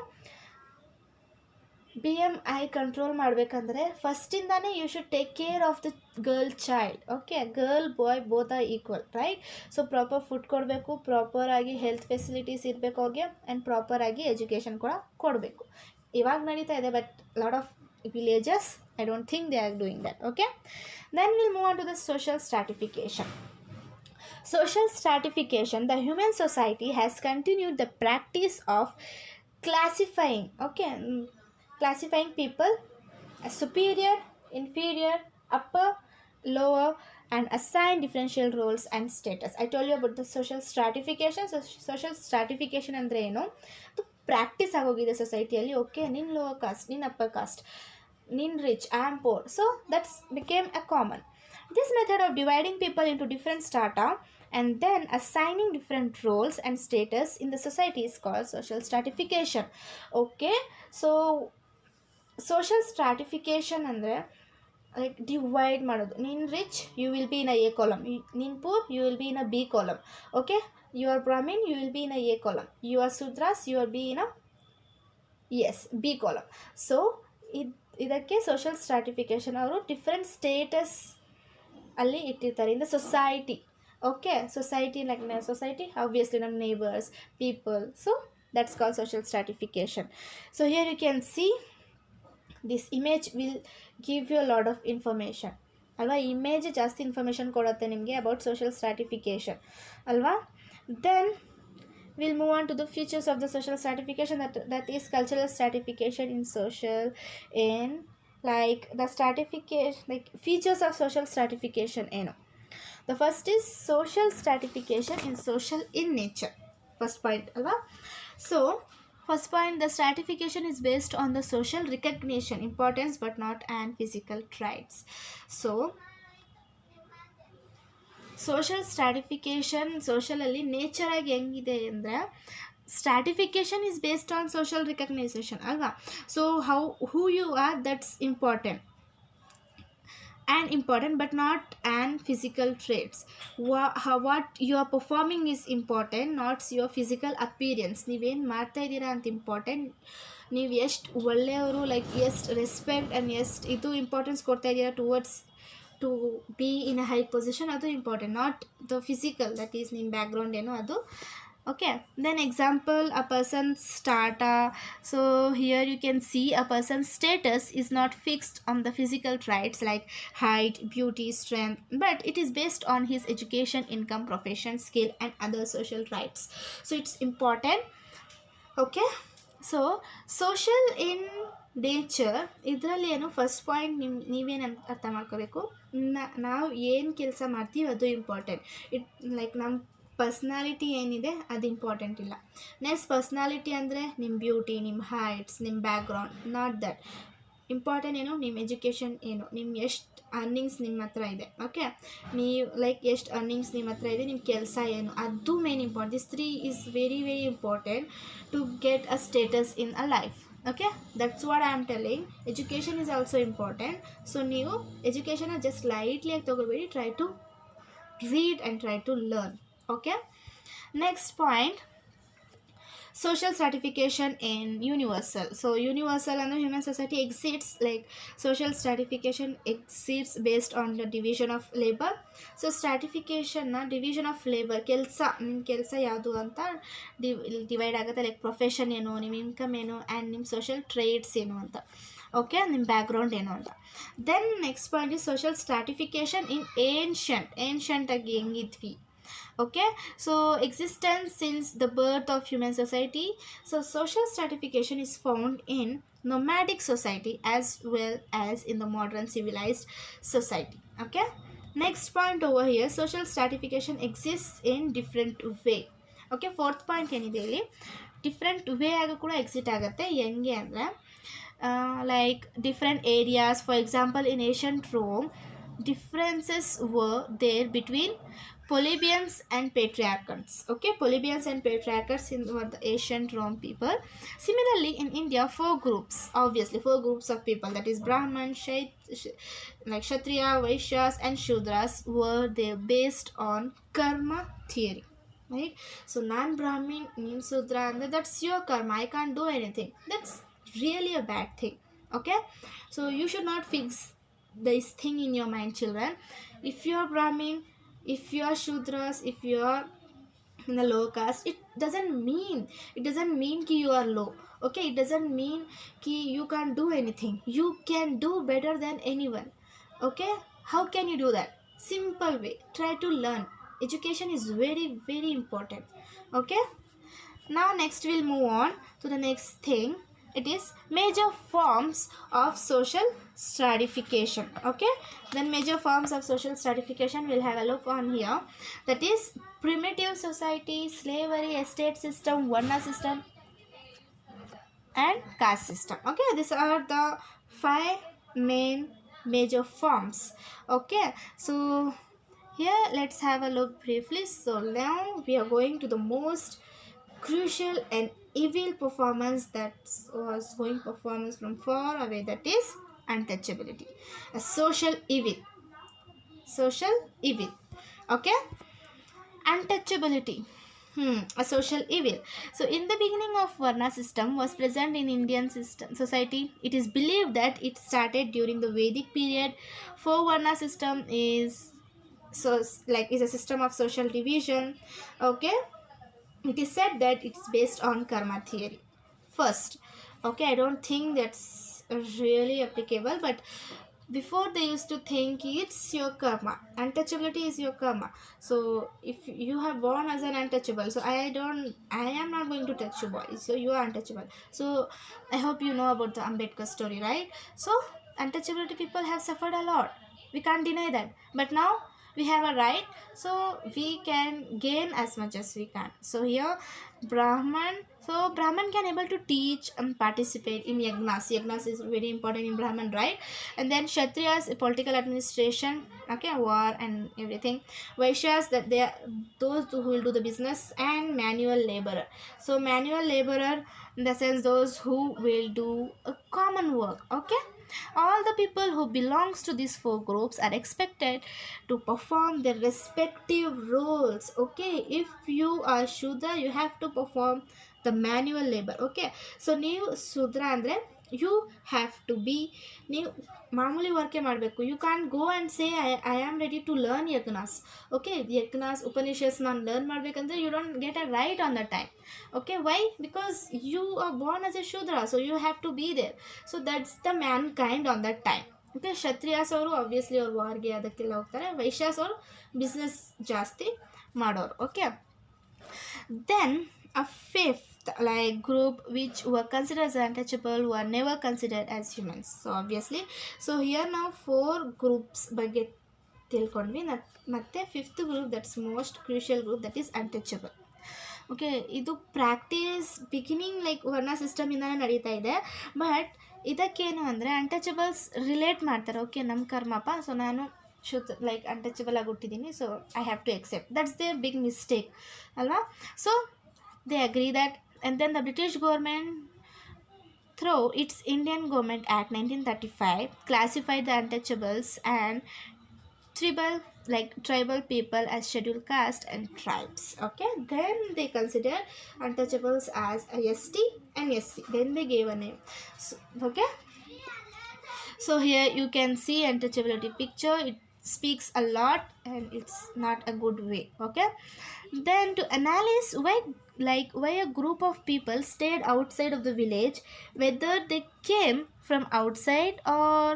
BMI control ಮಾಡಬೇಕಂದ್ರೆ ಫಸ್ಟಿಂದಾನೇ you should take care of the girl child. Okay, girl boy both are equal, right? So proper food ಕೊಡಬೇಕು, ಪ್ರಾಪರಾಗಿ health facilities ಇರಬೇಕು ಅವ್ರಿಗೆ, and ಪ್ರಾಪರಾಗಿ education ಕೂಡ ಕೊಡಬೇಕು. ಇವಾಗ ನಡೀತಾ ಇದೆ, but lot of villages I don't think they are doing that. Okay, then we'll move on to the social stratification. Social stratification, the human society has continued the practice of classifying, okay, classifying people as superior, inferior, upper, lower, and assign differential roles and status. I told you about the social stratification. So social stratification ಅಂದರೆ ಏನು, ಅದು practice ಆಗೋಗಿದೆ ಸೊಸೈಟಿಯಲ್ಲಿ. Okay, ನೀನು lower caste, ನೀನು upper caste, ನೀನು rich, I am poor. So that's became a common. This method of dividing people into different strata and then assigning different roles and status in the society is called social stratification. Okay, so social stratification ಅಂದರೆ like divide ಮಾಡೋದು. ನೀನು rich, you will be in a A column. ನೀನು poor, you will be in a B column. Okay, you are Brahmin, you will be in a A column. You are Shudras, you are be in a B column. So ಇದಕ್ಕೆ social stratification ಅವರು different status ಅಲ್ಲಿ ಇಟ್ಟಿರ್ತಾರೆ in the society. Okay, society like society obviously ನಮ್ಮ neighbours, people. So that's called social stratification. So here you can see this image will give you a lot of information ಅಲ್ವಾ. Image ಜಾಸ್ತಿ information ಕೊಡುತ್ತೆ ನಿಮಗೆ about social stratification ಅಲ್ವಾ. Then we'll move on to the features of the social stratification, that is cultural stratification in social, in like the stratification, like features of social stratification. The first is social stratification in social in nature. First point alva. So first point, the stratification is based on the social recognition importance but not on physical traits. So social stratification ಸೋಷಲಲ್ಲಿ nature ಆಗಿ ಹೆಂಗಿದೆ ಅಂದರೆ stratification is based on social recognisation ಅಲ್ವಾ. So who you are that's important and important but not an physical traits. What you are performing is important, not your physical appearance. ನೀವೇನು ಮಾಡ್ತಾ ಇದ್ದೀರಾ ಅಂತ important. ನೀವು ಎಷ್ಟು ಒಳ್ಳೆಯವರು, ಲೈಕ್ ಎಷ್ಟು respect and ಎಷ್ಟು ಇದು ಇಂಪಾರ್ಟೆನ್ಸ್ ಕೊಡ್ತಾ ಇದ್ದೀರಾ towards to be in a high position, ಅದು important, not the physical that is ನಿಮ್ಮ ಬ್ಯಾಕ್ಗ್ರೌಂಡ್ ಏನು ಅದು. Okay, then example, a person's strata. So here you can see a person's status is not fixed on the physical traits like height, beauty, strength, but it is based on his education, income, profession, skill and other social traits. So it's important. Okay, so social in nature ಇದರಲ್ಲಿ ಏನು first point ನೀವೇನು ಅರ್ಥ ಮಾಡ್ಕೋಬೇಕು, ನಾವು ಏನು ಕೆಲಸ ಮಾಡ್ತೀವಿ ಅದು ಇಂಪಾರ್ಟೆಂಟ್. ಲೈಕ್ ನಮ್ಮ ಪರ್ಸ್ನಾಲಿಟಿ ಏನಿದೆ ಅದು ಇಂಪಾರ್ಟೆಂಟ್ ಇಲ್ಲ. ನೆಕ್ಸ್ಟ್ ಪರ್ಸ್ನಾಲಿಟಿ ಅಂದರೆ ನಿಮ್ಮ ಬ್ಯೂಟಿ, ನಿಮ್ಮ ಹೈಟ್ಸ್, ನಿಮ್ಮ ಬ್ಯಾಕ್ಗ್ರೌಂಡ್, ನಾಟ್ ದಟ್. ಇಂಪಾರ್ಟೆಂಟ್ ಏನು, ನಿಮ್ಮ ಎಜುಕೇಷನ್ ಏನು, ನಿಮ್ಮ ಎಷ್ಟು ಅರ್ನಿಂಗ್ಸ್ ನಿಮ್ಮ ಹತ್ರ ಇದೆ. ಓಕೆ, ನೀವು ಲೈಕ್ ಎಷ್ಟು ಅರ್ನಿಂಗ್ಸ್ ನಿಮ್ಮ ಹತ್ರ ಇದೆ, ನಿಮ್ಮ ಕೆಲಸ ಏನು, ಅದು main important. This three is very very important to get a status in a life. Okay, that's what I am telling. Education is also important. So ನೀವು ಎಜುಕೇಷನ್ನ ಜಸ್ಟ್ ಲೈಟ್ಲಿಯಾಗಿ ತೊಗೋಬೇಡಿ, try to read and try to learn. Okay, next point, social stratification in universal. So universal and human society exists, like social stratification exists based on the division of labor. So stratification na division of labor, ಕೆಲಸ ಯಾವುದು ಅಂತ divide ಆಗುತ್ತೆ. Like profession ಏನು, ನಿಮ್ಮ income ಏನು and ನಿಮ್ಮ social trades ಏನು ಅಂತ. ಓಕೆ, ನಿಮ್ಮ ಬ್ಯಾಕ್ಗ್ರೌಂಡ್ ಏನು ಅಂತ. Then next point is social stratification in ancient ಆಗಿ ಹೆಂಗಿದ್ವಿ. Okay, so existence since the birth of human society. So social stratification is found in nomadic society as well as in the modern civilized society. Okay, next point over here, social stratification exists in different way. Okay, fourth point ಏನಿದೆ ಇಲ್ಲಿ, different way ಆಗಿ ಕೂಡ exit ಆಗುತ್ತೆ. ಹೆಂಗೆ ಅಂದರೆ like different areas. For example, in ancient Rome differences were there between plebeians and patriarchs. Okay, plebeians and patriarchs were the ancient Rome people. Similarly, in India, four groups of people, that is Brahman, like Kshatriya, Vaishyas and Shudras, were there based on karma theory. Right? So non-Brahmin means Shudra, and that's your karma. I can't do anything. That's really a bad thing. Okay, so you should not fix this thing in your mind, children. If you are Brahmin, if you are Shudras, if you are in the low caste, it doesn't mean ki you are low. Okay, it doesn't mean ki you can't do anything. You can do better than anyone. Okay, how can you do that? Simple way, try to learn. Education is very very important. Okay, now next we'll move on to the next thing. It is major forms of social stratification. Okay, then major forms of social stratification we'll have a look on here. That is primitive society, slavery, estate system, varna system and caste system. Okay, these are the 5 main major forms. Okay, so here let's have a look briefly. So now we are going to the most crucial and evil performance, that was going performance from far away, that is untouchability, a social evil. Okay, untouchability, a social evil. So in the beginning of varna system was present in Indian society. It is believed that it started during the Vedic period. For varna system is a system of social division. Okay, it is said that it's based on karma theory first. Okay, I don't think that's really applicable, but before they used to think it's your karma. Untouchability is your karma. So if you have born as an untouchable, so I am not going to touch you, boys, so you are untouchable. So I hope you know about the Ambedkar story, right? So untouchability people have suffered a lot, we can't deny that. But now we have a right, so we can gain as much as we can. So here Brahman, so Brahman can able to teach and participate in yagnas is very important in Brahman, right? And then Kshatriyas, political administration, okay, war and everything. Vaishyas, that they are those who will do the business, and manual laborer. So manual laborer in the sense those who will do a common work, okay. All the people who belongs to these four groups are expected to perform their respective roles, okay. If you are Shudra, you have to perform the manual labor, okay. So ನೀವು ಶೂದ್ರ ಅಂದರೆ you have to be, ನೀವು ಮಾಮೂಲಿ ವರ್ಕೆ ಮಾಡಬೇಕು. You can go and say I am ready to learn yajnas, okay. Yajnas Upanishads ನಾನು learn ಮಾಡಬೇಕಂದ್ರೆ you don't get a right on the time, okay. Why? Because you are born as a Shudra, so you have to be there. So that's the mankind on that time, okay. ಕ್ಷತ್ರಿಯಾಸ್ ಅವರು obviously ಅವ್ರು ವಾರ್ಗೆ ಅದಕ್ಕೆಲ್ಲ ಹೋಗ್ತಾರೆ. ವೈಶ್ಯಾಸ್ ಅವರು business ಜಾಸ್ತಿ ಮಾಡೋರು, okay. Then a fifth like group which were considered as untouchable were never considered as humans. So obviously, so here now four groups ಬಗ್ಗೆ ತಿಳ್ಕೊಂಡ್ವಿ. ಮತ್ತೆ fifth group, that's most crucial group, that is untouchable, okay. ಇದು practice beginning like ವರ್ಣ ಸಿಸ್ಟಮಿಂದನೇ ನಡೀತಾ ಇದೆ. But ಇದಕ್ಕೇನು ಅಂದರೆ untouchables relate ಮಾಡ್ತಾರೆ, ಓಕೆ. ನಮ್ಮ ಕರ್ಮಪ್ಪ, ಸೊ ನಾನು ಲೈಕ್ ಅನ್ಟಚಬಲ್ ಆಗಿ ಹುಟ್ಟಿದ್ದೀನಿ, so I have to accept. That's they big mistake ಅಲ್ವಾ. So they agree that, and then the British government through its Indian Government Act 1935 classified the untouchables and tribal people as scheduled caste and tribes, okay. Then they considered untouchables as a ST and SC, then they gave a name, so, okay. So here you can see untouchability picture. It speaks a lot and it's not a good way, okay. Then to analyze why a group of people stayed outside of the village, whether they came from outside or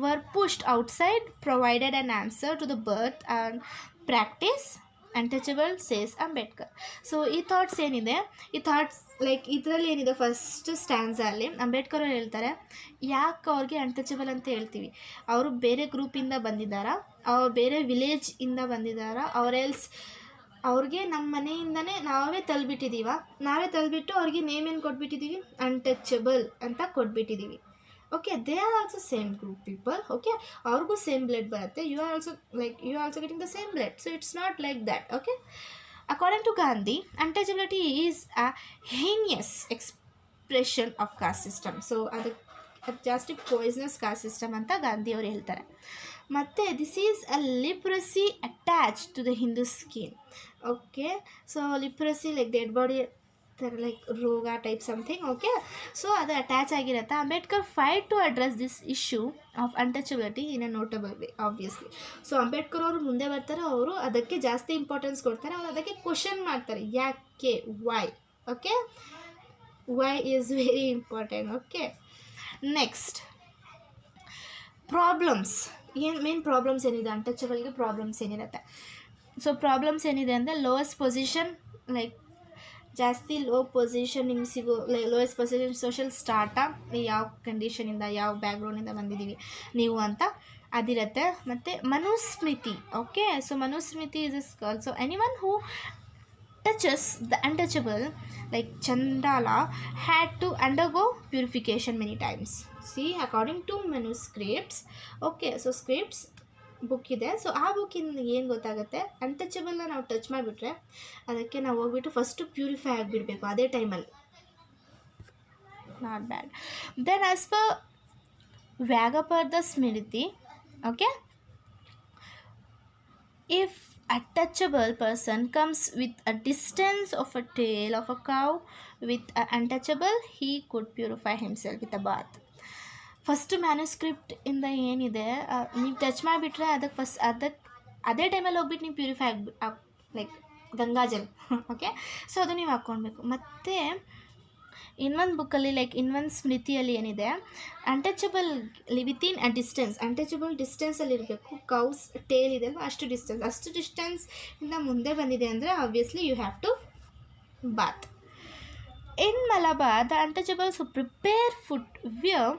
were pushed outside, provided an answer to the birth and practice untouchable, says Ambedkar. So ಈ thoughts ಏನಿದೆ, ಈ thoughts like ಇದರಲ್ಲಿ ಏನಿದೆ first ಸ್ಟ್ಯಾನ್ಸಲ್ಲಿ Ambedkar ಅವ್ರು ಹೇಳ್ತಾರೆ, ಯಾಕೆ ಅವ್ರಿಗೆ untouchable ಅಂತ ಹೇಳ್ತೀವಿ, ಅವರು ಬೇರೆ ಗ್ರೂಪಿಂದ ಬಂದಿದ್ದಾರಾ, ಅವ್ರು ಬೇರೆ ವಿಲೇಜ್ ಇಂದ ಬಂದಿದ್ದಾರಾ, ಎಲ್ಸ್ ಅವ್ರಿಗೆ ನಮ್ಮ ಮನೆಯಿಂದನೇ ನಾವೇ ತಳ್ಬಿಟ್ಟು ಅವ್ರಿಗೆ ನೇಮ್ ಏನು ಕೊಟ್ಬಿಟ್ಟಿದ್ದೀವಿ, ಅನ್ಟಚಬಲ್ ಅಂತ ಕೊಟ್ಬಿಟ್ಟಿದ್ದೀವಿ, okay. They are also same group people, okay. ಅವ್ರಿಗೂ ಸೇಮ್ ಬ್ಲಡ್ ಬರುತ್ತೆ, you are also getting the same blood, so it's not like that, okay. According to Gandhi, untouchability is a heinous expression of caste system. So ಅದು ಜಾಸ್ತಿ poisonous caste system ಅಂತ ಗಾಂಧಿ ಅವರು ಹೇಳ್ತಾರೆ. ಮತ್ತು this is a leprosy attach to the Hindu skin, okay. So leprosy like dead body ಥರ like ರೋಗ type something, okay. So ಅದು attach ಆಗಿರುತ್ತೆ. Ambedkar fight to address this issue of untouchability in a notable way, obviously. So Ambedkar ಅವರು ಮುಂದೆ ಬರ್ತಾರೆ, ಅವರು ಅದಕ್ಕೆ ಜಾಸ್ತಿ ಇಂಪಾರ್ಟೆನ್ಸ್ ಕೊಡ್ತಾರೆ, ಅವರು ಅದಕ್ಕೆ ಕ್ವಶನ್ ಮಾಡ್ತಾರೆ, ಯಾಕೆ, why, okay. Why is very important, okay. Next problems, main problems ಏನಿದೆ ಅನ್ಟಚಬಲ್ಗೆ, ಪ್ರಾಬ್ಲಮ್ಸ್ ಏನಿರುತ್ತೆ. ಸೊ ಪ್ರಾಬ್ಲಮ್ಸ್ ಏನಿದೆ ಅಂದರೆ ಲೋಯೆಸ್ಟ್ ಪೊಸಿಷನ್, ಲೈಕ್ ಜಾಸ್ತಿ ಲೋ ಪೊಸಿಷನ್ ನಿಮ್ಗೆ ಸಿಗೋ ಲೋಯೆಸ್ಟ್ ಪೊಸಿಷನ್ ಸೋಷಲ್ ಸ್ಟಾರ್ಟ, ಯಾವ ಕಂಡೀಷನಿಂದ ಯಾವ ಬ್ಯಾಕ್ಗ್ರೌಂಡಿಂದ ಬಂದಿದ್ದೀವಿ ನೀವು ಅಂತ ಅದಿರುತ್ತೆ. ಮತ್ತು Manusmriti, okay. So Manusmriti is also anyone who touches the untouchable like Chandala had to undergo purification many times. See, according to manuscripts, okay, so scripts book ಇದೆ. So ಆ ಬುಕ್ಕಿಂದ ಏನು ಗೊತ್ತಾಗುತ್ತೆ, ಅನ್ಟಚಬಲ್ನ ನಾವು ಟಚ್ ಮಾಡಿಬಿಟ್ರೆ ಅದಕ್ಕೆ ನಾವು ಹೋಗ್ಬಿಟ್ಟು ಫಸ್ಟು ಪ್ಯೂರಿಫೈ ಆಗಿಬಿಡಬೇಕು ಅದೇ ಟೈಮಲ್ಲಿ, not bad. Then as per ವ್ಯಾಗಪರ್ದ smriti, okay, if a touchable person comes with a distance of a tail of a cow with an untouchable, he could purify himself with a bath. First manuscript ಇಂದ ಏನಿದೆ, ನೀವು touch ಮಾಡಿಬಿಟ್ರೆ ಅದಕ್ಕೆ ಅದೇ ಟೈಮಲ್ಲಿ ಹೋಗ್ಬಿಟ್ಟು ನೀವು ಪ್ಯೂರಿಫೈ ಲೈಕ್ ಗಂಗಾಜಲ್, ಓಕೆ. ಸೊ ಅದು ನೀವು ಹಾಕ್ಕೊಳ್ಬೇಕು. ಮತ್ತು ಇನ್ನೊಂದು ಬುಕ್ಕಲ್ಲಿ ಲೈಕ್ ಇನ್ನೊಂದು ಸ್ಮೃತಿಯಲ್ಲಿ ಏನಿದೆ, untouchable within a distance, untouchable ಡಿಸ್ಟೆನ್ಸಲ್ಲಿ ಇರಬೇಕು. ಕೌಸ್ ಟೇಲ್ ಇದೆ ಅಲ್ವಾ, ಅಷ್ಟು ಡಿಸ್ಟೆನ್ಸಿಂದ ಮುಂದೆ ಬಂದಿದೆ ಅಂದರೆ obviously you have to bath. In Malabar the untouchables who prepare footwear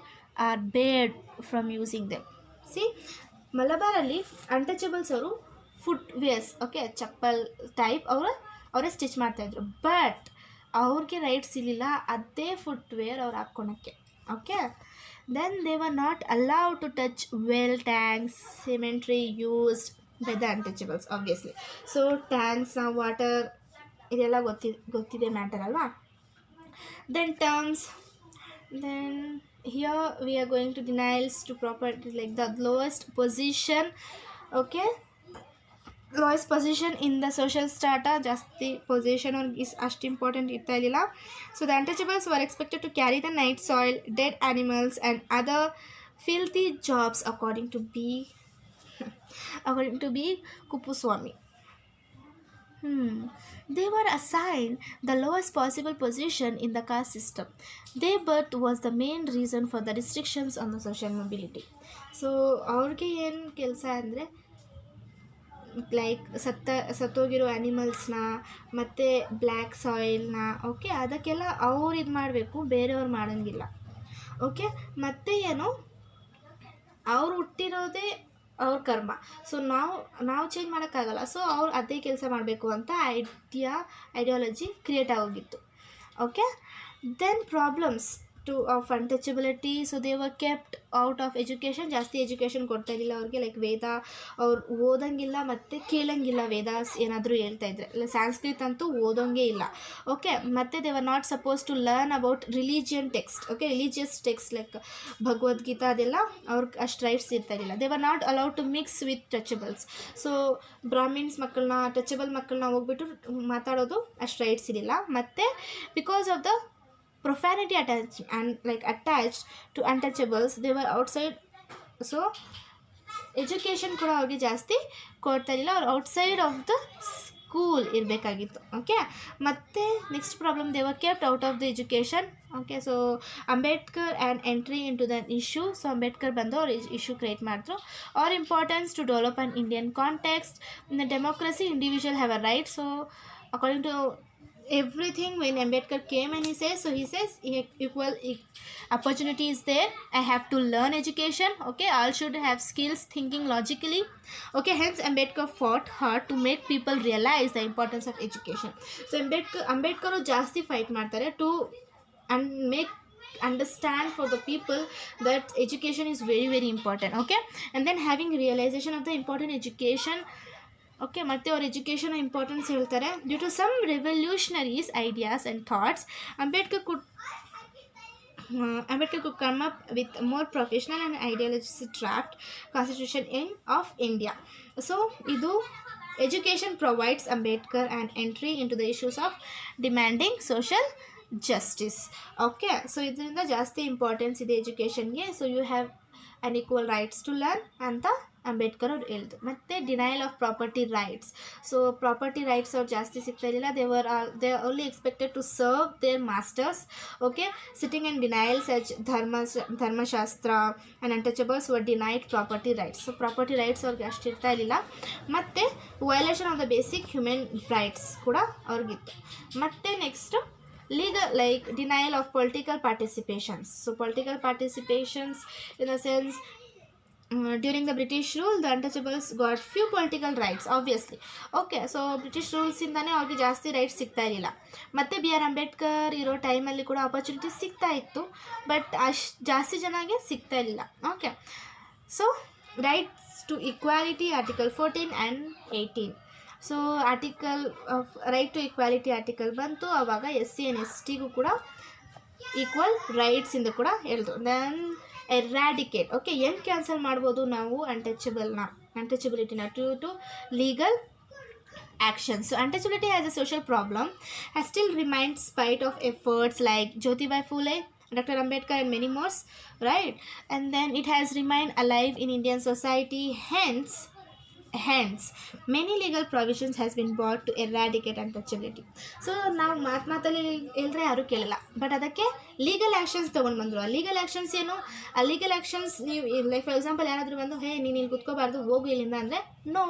are barred from using them. See, ಮಲಬಾರಲ್ಲಿ ಅನ್ಟಚಬಲ್ಸ್ ಅವರು footwears, okay, chappal type ಅವರೇ ಸ್ಟಿಚ್ ಮಾಡ್ತಾಯಿದ್ರು. ಬಟ್ ಅವ್ರಿಗೆ ರೈಟ್ಸ್ ಇರಲಿಲ್ಲ ಅದೇ ಫುಟ್ವೇರ್ ಅವ್ರು ಹಾಕ್ಕೊಳಕ್ಕೆ. Okay, then they were not allowed to touch well, tanks, cemetery used by the untouchables obviously. So tanks, water, ಇದೆಲ್ಲ ಗೊತ್ತಿದೆ ಮ್ಯಾಟರ್ ಅಲ್ವಾ. Then terms, then here we are going to denials to property, like the lowest position, okay, lowest position in the social strata, ಜಾಸ್ತಿ position ಅವ್ರಿಗೆ ಅಷ್ಟು important ಇರ್ತಾ ಇರಲಿಲ್ಲ. So the untouchables were expected to carry the night soil, dead animals and other filthy jobs according to B Kuppuswamy. They were assigned the lowest possible position in the caste system. Their birth was the main reason for the restrictions on the social mobility. So ಅವ್ರಿಗೆ ಏನು ಕೆಲಸ ಅಂದರೆ, like ಸತ್ತೋಗಿರೋ ಆ್ಯನಿಮಲ್ಸ್ನ ಮತ್ತು black ಸಾಯಿಲ್ನ, okay, ಅದಕ್ಕೆಲ್ಲ ಅವ್ರು ಇದು ಮಾಡಬೇಕು, ಬೇರೆಯವ್ರು ಮಾಡೋಂಗಿಲ್ಲ. ಓಕೆ, ಮತ್ತು ಏನು, ಅವ್ರು ಹುಟ್ಟಿರೋದೇ ಅವ್ರ ಕರ್ಮ. ಸೊ ನಾವು ಚೇಂಜ್ ಮಾಡೋಕ್ಕಾಗಲ್ಲ. ಸೊ ಅವ್ರು ಅದೇ ಕೆಲಸ ಮಾಡಬೇಕು ಅಂತ ಐಡಿಯಾಲಜಿ ಕ್ರಿಯೇಟ್ ಆಗೋಗಿತ್ತು. Okay, then problems of untouchability. So they were kept out of education. ಜಾಸ್ತಿ ಎಜುಕೇಷನ್ ಕೊಡ್ತಾ ಇರಲಿಲ್ಲ ಅವ್ರಿಗೆ. ಲೈಕ್ ವೇದ ಅವ್ರು ಓದಂಗಿಲ್ಲ ಮತ್ತು ಕೇಳಂಗಿಲ್ಲ. ವೇದಾಸ್ ಏನಾದರೂ ಹೇಳ್ತಾ ಇದ್ರೆ, ಇಲ್ಲ ಸಂಸ್ಕೃತ್ ಅಂತೂ ಓದೋಂಗೇ ಇಲ್ಲ. ಓಕೆ, ಮತ್ತು they were not suppose to learn about religion text. Okay, religious text like Bhagavad Gita, ಅದೆಲ್ಲ ಅವ್ರಿಗೆ ಅಷ್ಟು ರೈಟ್ಸ್ ಇರ್ತಾ ಇರಲಿಲ್ಲ. They were not allowed to mix with touchables. So Brahmins ಮಕ್ಕಳನ್ನ, ಟಚಬಲ್ ಮಕ್ಕಳನ್ನ ಹೋಗ್ಬಿಟ್ಟು ಮಾತಾಡೋದು ಅಷ್ಟು ರೈಟ್ಸ್ ಇರಲಿಲ್ಲ. ಮತ್ತು because of the profanity attached to untouchables, they were outside. So education ಕೂಡ ಅವ್ರಿಗೆ ಜಾಸ್ತಿ ಕೊಡ್ತಾ ಇರಲಿಲ್ಲ. ಅವ್ರು ಔಟ್ಸೈಡ್ ಆಫ್ ದ ಸ್ಕೂಲ್ ಇರಬೇಕಾಗಿತ್ತು. ಓಕೆ, ಮತ್ತು next problem, they were kept out of the education. Okay, so Ambedkar and entry in to the issue. So Ambedkar ಬಂದು ಅವ್ರು ಇಶ್ಯೂ ಕ್ರಿಯೇಟ್ ಮಾಡಿದ್ರು. Or importance to develop an Indian context, in the democracy individual have a right. So according to everything, when Ambedkar came and he says equal opportunity is there. I have to learn education. Okay, all should have skills, thinking logically. Okay, hence Ambedkar fought hard to make people realize the importance of education. So Ambedkar ಜಾಸ್ತಿ fight ಮಾಡ್ತಾರೆ to make understand for the people that education is very very important. Okay, and then having realization of the important education. Okay, ಮತ್ತು ಅವ್ರ education importance ಹೇಳ್ತಾರೆ. Due to some revolutionaries ideas and thoughts, Ambedkar could come up with more professional and ideologist draft constitution of India. So ಇದು education provides Ambedkar and entry in to the issues of demanding social justice. Okay, so ಇದರಿಂದ ಜಾಸ್ತಿ importance ಇದೆ ಎಜುಕೇಷನ್ಗೆ. So you have an equal rights to learn ಅಂತ ಅಂಬೇಡ್ಕರ್ ಅವ್ರು ಹೇಳಿದ್ರು. ಮತ್ತು denial of property rights. So property rights ಅವ್ರು ಜಾಸ್ತಿ ಸಿಗ್ತಾ ಇರಲಿಲ್ಲ. They only expected to serve their masters. Okay, sitting and denials H Dharmashastra and untouchables were denied property rights. So property rights ಅವ್ರಿಗೆ ಅಷ್ಟು ಇರ್ತಾ ಇರಲಿಲ್ಲ. ಮತ್ತು violation of the basic human rights ಕೂಡ ಅವ್ರಿಗಿತ್ತು. ಮತ್ತು next legal, like denial of political participations. So political participations in the sense, during the British rule the untouchables got few political rights obviously. Okay, so British rules ಇಂದಾನೆ ಅವ್ರಿಗೆ ಜಾಸ್ತಿ rights ಸಿಗ್ತಾ ಇರಲಿಲ್ಲ. ಮತ್ತು B R Ambedkar ಇರೋ ಟೈಮಲ್ಲಿ ಕೂಡ opportunity ಸಿಗ್ತಾ ಇತ್ತು, ಬಟ್ ಅಷ್ಟು ಜಾಸ್ತಿ ಜನಗೆ ಸಿಗ್ತಾ ಇರಲಿಲ್ಲ. Okay, so rights to equality article 14 and 18. So article right to equality article ಬಂತು. ಆವಾಗ SC ಆ್ಯಂಡ್ ST ಕೂಡ ಈಕ್ವಲ್ ರೈಟ್ಸ್ ಇಂದ ಕೂಡ ಹೇಳಿದ್ರು. Then eradicate. ಓಕೆ, ಹೆಂಗೆ ಕ್ಯಾನ್ಸಲ್ ಮಾಡ್ಬೋದು ನಾವು ಅನ್ಟಚಬಿಲಿಟಿನ to legal actions. So untouchability as a social problem has still remained spite of efforts like Jyotibai Phule, Dr. Ambedkar and many more, right? And then it has remained alive in Indian society. Hence many legal provisions has been brought to eradicate untouchability. So ನಾವು ಮಾತಲ್ಲಿ ಹೇಳಿದ್ರೆ ಯಾರೂ ಕೇಳಲ್ಲ, but ಅದಕ್ಕೆ legal actions ತೊಗೊಂಡು ಬಂದರು. ಆ legal actions ಏನು? ಆ ಲೀಗಲ್ ಆ್ಯಕ್ಷನ್ಸ್ ನೀವು ಲೈಕ್ ಫಾರ್ ಎಕ್ಸಾಂಪಲ್ ಯಾರಾದರೂ ಬಂದು ನೀನು ಇಲ್ಲಿ ಕುತ್ಕೋಬಾರ್ದು, ಹೋಗು ಇಲ್ಲಿಂದ ಅಂದರೆ ನೋ,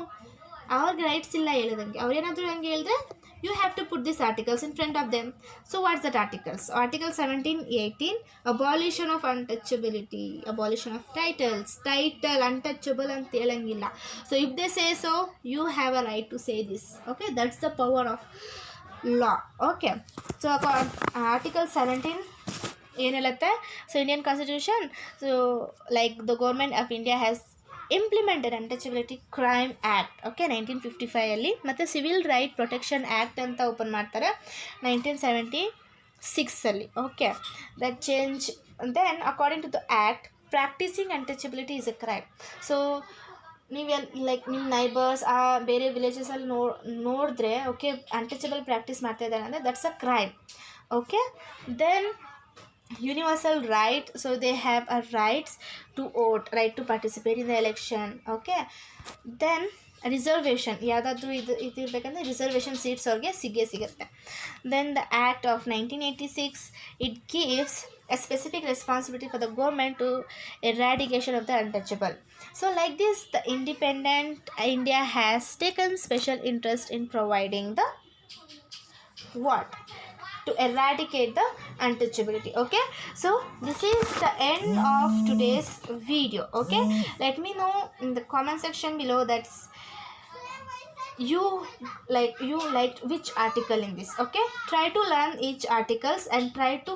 ಅವ್ರಿಗೆ ರೈಟ್ಸ್ ಇಲ್ಲ ಹೇಳೋದಂಗೆ. ಅವ್ರೇನಾದರೂ ಹಂಗೆ ಹೇಳಿದ್ರೆ you have to put these articles in front of them. So what's that articles? Article 1718, abolition of untouchability, abolition of titles, title untouchable and telangilla. So if they say so, you have a right to say this. Okay, that's the power of law. Okay, so article 17 ಏನು ಹೇಳುತ್ತೆ? So Indian constitution, so like the government of India has implemented untouchability crime act, okay, 1955 ಮತ್ತು civil right protection act ಅಂತ open ಮಾಡ್ತಾರೆ 1976. Okay, that change. Then according to the act, practising untouchability is a crime. So ನೀವು like ನಿಮ್ಮ neighbours ಬೇರೆ ವಿಲೇಜಸಲ್ಲಿ ನೋಡಿದ್ರೆ, okay, untouchable practice ಮಾಡ್ತಾ ಇದ್ದಾರೆ ಅಂದರೆ that's a crime. Okay, then universal right, so they have a rights to vote, right to participate in the election. Okay, then reservation, ಯಾವುದಾದ್ರೂ ಇದು ಇರಬೇಕಂದ್ರೆ ರಿಸರ್ವೇಷನ್ ಸೀಟ್ಸ್ ಅವ್ರಿಗೆ ಸಿಗುತ್ತೆ. Then the act of 1986, it gives a specific responsibility for the government to eradication of the untouchable. So like this, the independent India has taken special interest in providing the what? To eradicate the untouchability. Okay, so this is the end of today's video. Okay, let me know in the comment section below that you liked which article in this. Okay, try to learn each articles and try to